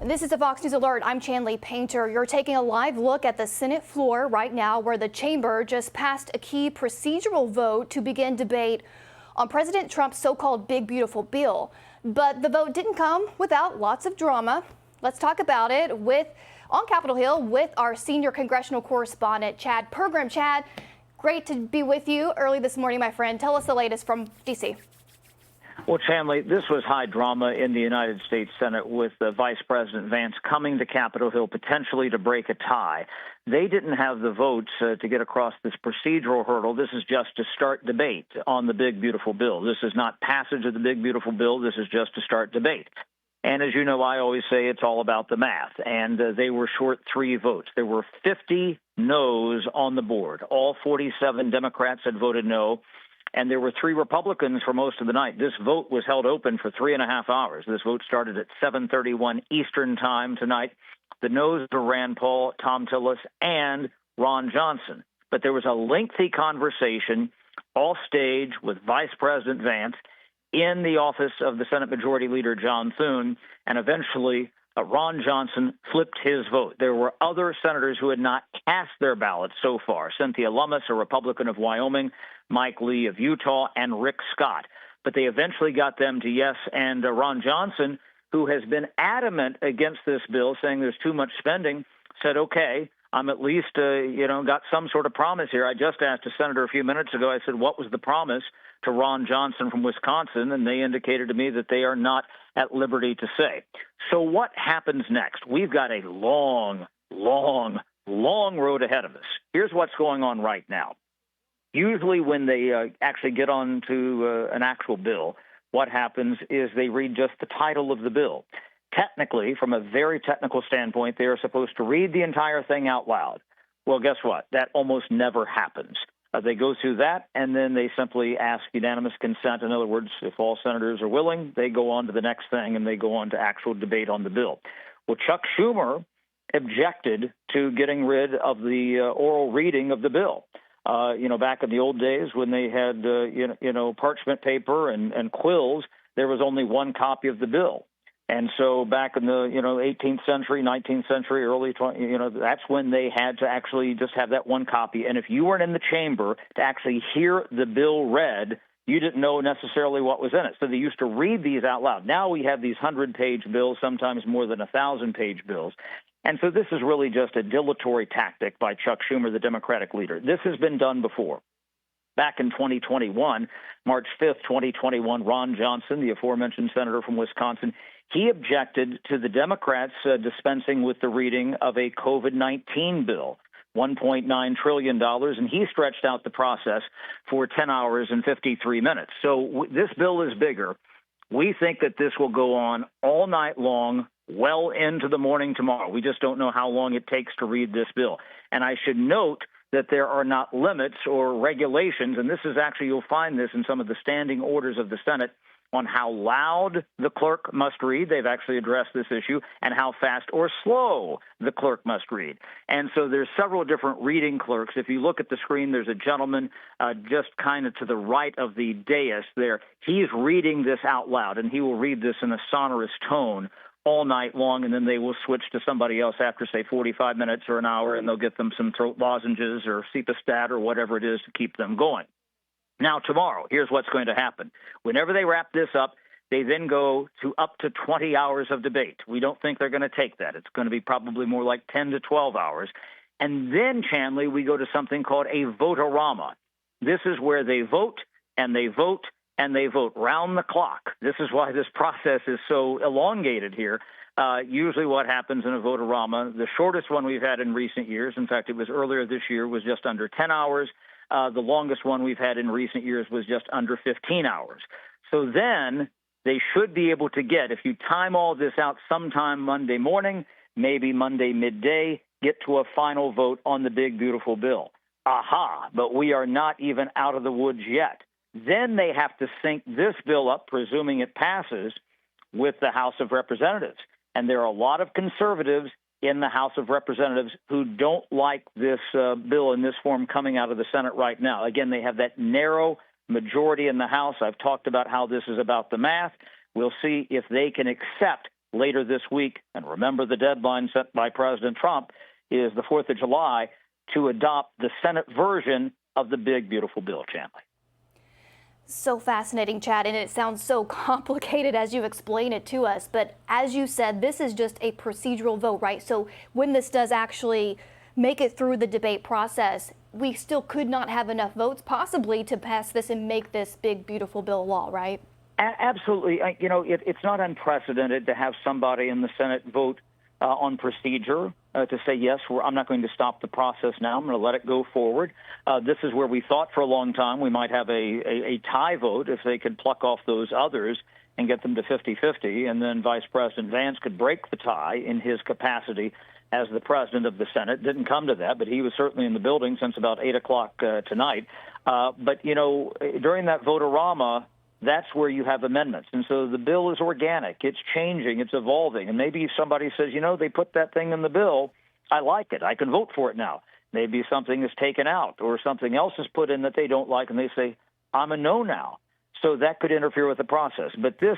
This is a Fox News Alert. I'm Chanley Painter. You're taking a live look at the Senate floor right now, where the chamber just passed a key procedural vote to begin debate on President Trump's so-called big beautiful bill. But the vote didn't come without lots of drama. Let's talk about it on Capitol Hill with our senior congressional correspondent, Chad Pergram. Chad, great to be with you early this morning, my friend. Tell us the latest from D.C. Well, Chanley, this was high drama in the United States Senate with Vice President Vance coming to Capitol Hill potentially to break a tie. They didn't have the votes to get across this procedural hurdle. This is just to start debate on the big, beautiful bill. This is not passage of the big, beautiful bill. This is just to start debate. And as you know, I always say it's all about the math. And they were short 3 votes. There were 50 noes on the board. All 47 Democrats had voted no. And there were 3 Republicans for most of the night. This vote was held open for 3.5 hours. This vote started at 7:31 Eastern time tonight. The noes were Rand Paul, Tom Tillis, and Ron Johnson. But there was a lengthy conversation off stage with Vice President Vance in the office of the Senate Majority Leader John Thune, and eventually Ron Johnson flipped his vote. There were other senators who had not cast their ballots so far. Cynthia Lummis, a Republican of Wyoming, Mike Lee of Utah, and Rick Scott. But they eventually got them to yes, and Ron Johnson, who has been adamant against this bill, saying there's too much spending, said, okay, I'm at least, got some sort of promise here. I just asked a senator a few minutes ago, I said, what was the promise to Ron Johnson from Wisconsin? And they indicated to me that they are not at liberty to say. So what happens next? We've got a long road ahead of us. Here's what's going on right now. Usually when they actually get on to an actual bill, what happens is they read just the title of the bill. Technically, from a very technical standpoint, they are supposed to read the entire thing out loud. Well, guess what? That almost never happens. They go through that, and then they simply ask unanimous consent. In other words, if all senators are willing, they go on to the next thing, and they go on to actual debate on the bill. Well, Chuck Schumer objected to getting rid of the oral reading of the bill. Back in the old days when they had, parchment paper and quills, there was only one copy of the bill. And so back in the, 18th century, 19th century, early 20, that's when they had to actually just have that one copy. And if you weren't in the chamber to actually hear the bill read, you didn't know necessarily what was in it. So they used to read these out loud. Now we have these 100-page bills, sometimes more than 1,000-page bills. And so this is really just a dilatory tactic by Chuck Schumer, the Democratic leader. This has been done before. Back in 2021, March 5th, 2021, Ron Johnson, the aforementioned senator from Wisconsin, he objected to the Democrats dispensing with the reading of a COVID-19 bill, $1.9 trillion, and he stretched out the process for 10 hours and 53 minutes. So this bill is bigger. We think that this will go on all night long, well into the morning tomorrow. We just don't know how long it takes to read this bill. And I should note that there are not limits or regulations, and this is actually, you'll find this in some of the standing orders of the Senate, on how loud the clerk must read. They've actually addressed this issue, and how fast or slow the clerk must read. And so there's several different reading clerks. If you look at the screen, there's a gentleman just kind of to the right of the dais there. He's reading this out loud, and he will read this in a sonorous tone all night long, and then they will switch to somebody else after, say, 45 minutes or an hour, and they'll get them some throat lozenges or Cepastat or whatever it is to keep them going. Now, tomorrow, here's what's going to happen. Whenever they wrap this up, they then go to up to 20 hours of debate. We don't think they're going to take that. It's going to be probably more like 10 to 12 hours. And then, Chanley, we go to something called a vote-a-rama. This is where they vote, and they vote, and they vote round the clock. This is why this process is so elongated here. Usually what happens in a vote-a-rama, the shortest one we've had in recent years, in fact, it was earlier this year, was just under 10 hours. The longest one we've had in recent years was just under 15 hours. So then they should be able to get, if you time all this out sometime Monday morning, maybe Monday midday, get to a final vote on the big, beautiful bill. Aha, but we are not even out of the woods yet. Then they have to sync this bill up, presuming it passes, with the House of Representatives. And there are a lot of conservatives in the House of Representatives who don't like this bill in this form coming out of the Senate right now. Again, they have that narrow majority in the House. I've talked about how this is about the math. We'll see if they can accept later this week, and remember the deadline set by President Trump is the 4th of July, to adopt the Senate version of the big, beautiful bill, Chandler. So fascinating, Chad, and it sounds so complicated as you explain it to us. But as you said, this is just a procedural vote, right? So when this does actually make it through the debate process, we still could not have enough votes possibly to pass this and make this big, beautiful bill law, right? Absolutely. It's not unprecedented to have somebody in the Senate vote on procedure to say, yes, I'm not going to stop the process now. I'm going to let it go forward. This is where we thought for a long time we might have a tie vote if they could pluck off those others and get them to 50-50, and then Vice President Vance could break the tie in his capacity as the president of the Senate. Didn't come to that, but he was certainly in the building since about 8 o'clock tonight. But during that vote-a-rama, that's where you have amendments. And so the bill is organic. It's changing. It's evolving. And maybe if somebody says, they put that thing in the bill, I like it. I can vote for it now. Maybe something is taken out or something else is put in that they don't like, and they say, I'm a no now. So that could interfere with the process. But this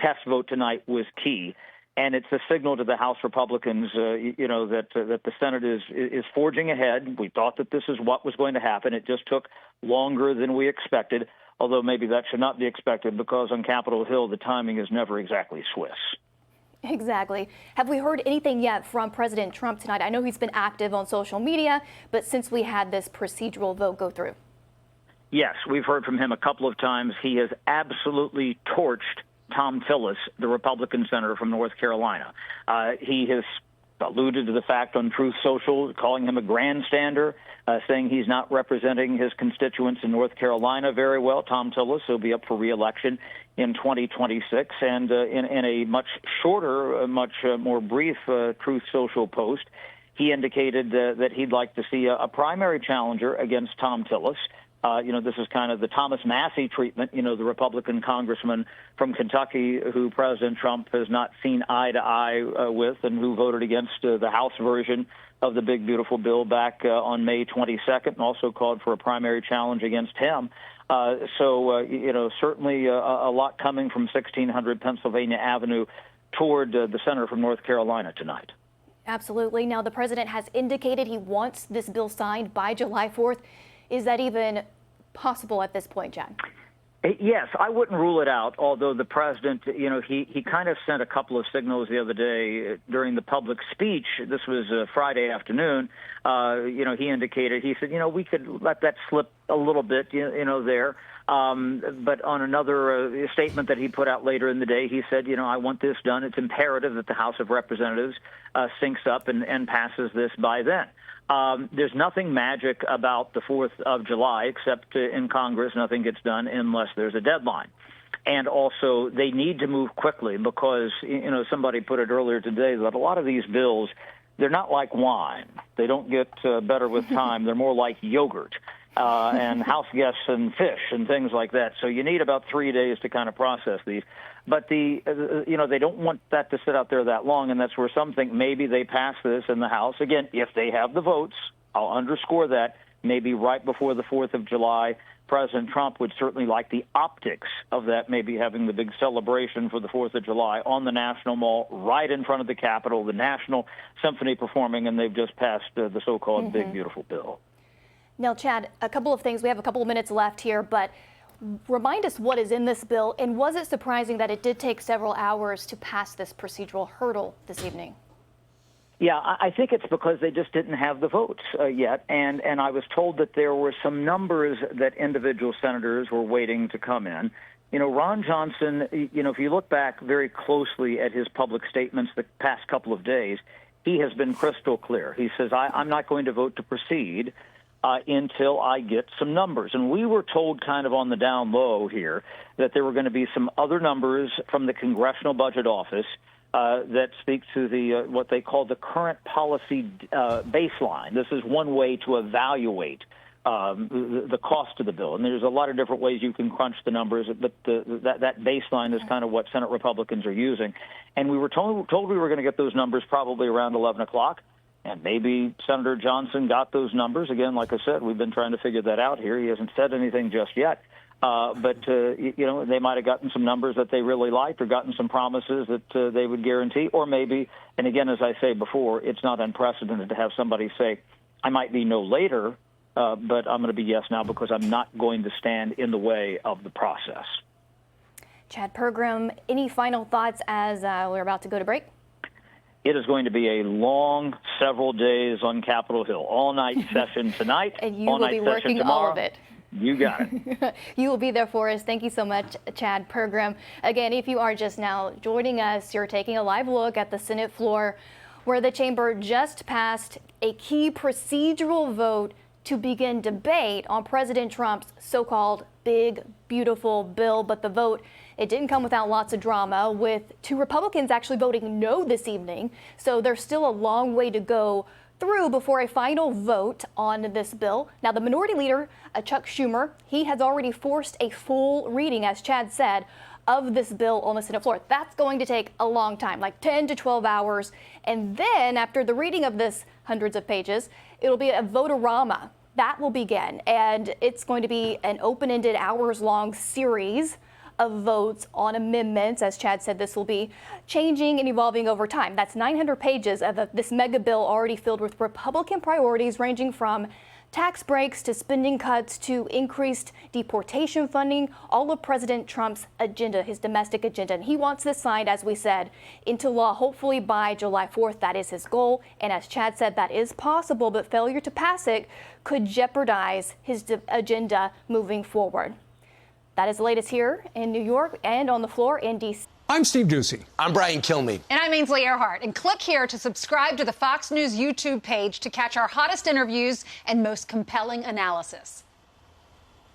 test vote tonight was key. And it's a signal to the House Republicans, that the Senate is forging ahead. We thought that this is what was going to happen. It just took longer than we expected, although maybe that should not be expected because on Capitol Hill, the timing is never exactly Swiss. Exactly. Have we heard anything yet from President Trump tonight? I know he's been active on social media, but since we had this procedural vote go through. Yes, we've heard from him a couple of times. He has absolutely torched Tom Tillis, the Republican senator from North Carolina. He has alluded to the fact on Truth Social, calling him a grandstander, saying he's not representing his constituents in North Carolina very well. Tom Tillis will be up for re-election in 2026. And in a much shorter, much more brief Truth Social post, he indicated that he'd like to see a primary challenger against Tom Tillis. This is kind of the Thomas Massey treatment, the Republican congressman from Kentucky who President Trump has not seen eye to eye with and who voted against the House version of the big, beautiful bill back on May 22nd and also called for a primary challenge against him. Certainly a lot coming from 1600 Pennsylvania Avenue toward the senator from North Carolina tonight. Absolutely. Now, the president has indicated he wants this bill signed by July 4th. Is that even possible at this point, Chad? Yes, I wouldn't rule it out, although the president, he kind of sent a couple of signals the other day during the public speech. This was Friday afternoon. He indicated, he said, we could let that slip a little bit, there. But on another statement that he put out later in the day, he said, I want this done. It's imperative that the House of Representatives syncs up and passes this by then. There's nothing magic about the 4th of July, except in Congress, nothing gets done unless there's a deadline. And also, they need to move quickly because, somebody put it earlier today that a lot of these bills, they're not like wine. They don't get better with time. They're more like yogurt and house guests and fish and things like that. So you need about 3 days to kind of process these. But they don't want that to sit out there that long, and that's where some think maybe they pass this in the House. Again, if they have the votes, I'll underscore that, maybe right before the 4th of July. President Trump would certainly like the optics of that, maybe having the big celebration for the 4th of July on the National Mall, right in front of the Capitol, the National Symphony performing, and they've just passed the so-called big, beautiful bill. Now, Chad, a couple of things. We have a couple of minutes left here, but remind us what is in this bill, and was it surprising that it did take several hours to pass this procedural hurdle this evening? Yeah, I think it's because they just didn't have the votes yet, and I was told that there were some numbers that individual senators were waiting to come in. Ron Johnson, if you look back very closely at his public statements the past couple of days, he has been crystal clear. He says, I'm not going to vote to proceed until I get some numbers. And we were told kind of on the down low here that there were going to be some other numbers from the Congressional Budget Office that speak to the what they call the current policy baseline. This is one way to evaluate the cost of the bill. And there's a lot of different ways you can crunch the numbers, but that baseline is kind of what Senate Republicans are using. And we were told we were going to get those numbers probably around 11 o'clock. And maybe Senator Johnson got those numbers. Again, like I said, we've been trying to figure that out here. He hasn't said anything just yet. But they might have gotten some numbers that they really liked or gotten some promises that they would guarantee. Or maybe, and again, as I say before, it's not unprecedented to have somebody say, I might be no later, but I'm going to be yes now because I'm not going to stand in the way of the process. Chad Pergram, any final thoughts as we're about to go to break? It is going to be a long several days on Capitol Hill, all-night session tonight, and you will be working tomorrow. all of it. You got it. You will be there for us. Thank you so much, Chad Pergram. Again, if you are just now joining us, you're taking a live look at the Senate floor where the chamber just passed a key procedural vote to begin debate on President Trump's so-called big, beautiful bill. But the vote, it didn't come without lots of drama, with 2 Republicans actually voting no this evening. So there's still a long way to go through before a final vote on this bill. Now, the minority leader, Chuck Schumer, he has already forced a full reading, as Chad said, of this bill on the Senate floor. That's going to take a long time, like 10 to 12 hours. And then after the reading of this hundreds of pages, it'll be a vote-a-rama. That will begin. And it's going to be an open-ended, hours-long series of votes on amendments. As Chad said, this will be changing and evolving over time. That's 900 pages of this mega bill already filled with Republican priorities ranging from tax breaks to spending cuts to increased deportation funding, all of President Trump's agenda, his domestic agenda. And he wants this signed, as we said, into law hopefully by July 4th. That is his goal. And as Chad said, that is possible, but failure to pass it could jeopardize his agenda moving forward. That is the latest here in New York and on the floor in D.C. I'm Steve Ducey. I'm Brian Kilmeade. And I'm Ainsley Earhart. And click here to subscribe to the Fox News YouTube page to catch our hottest interviews and most compelling analysis.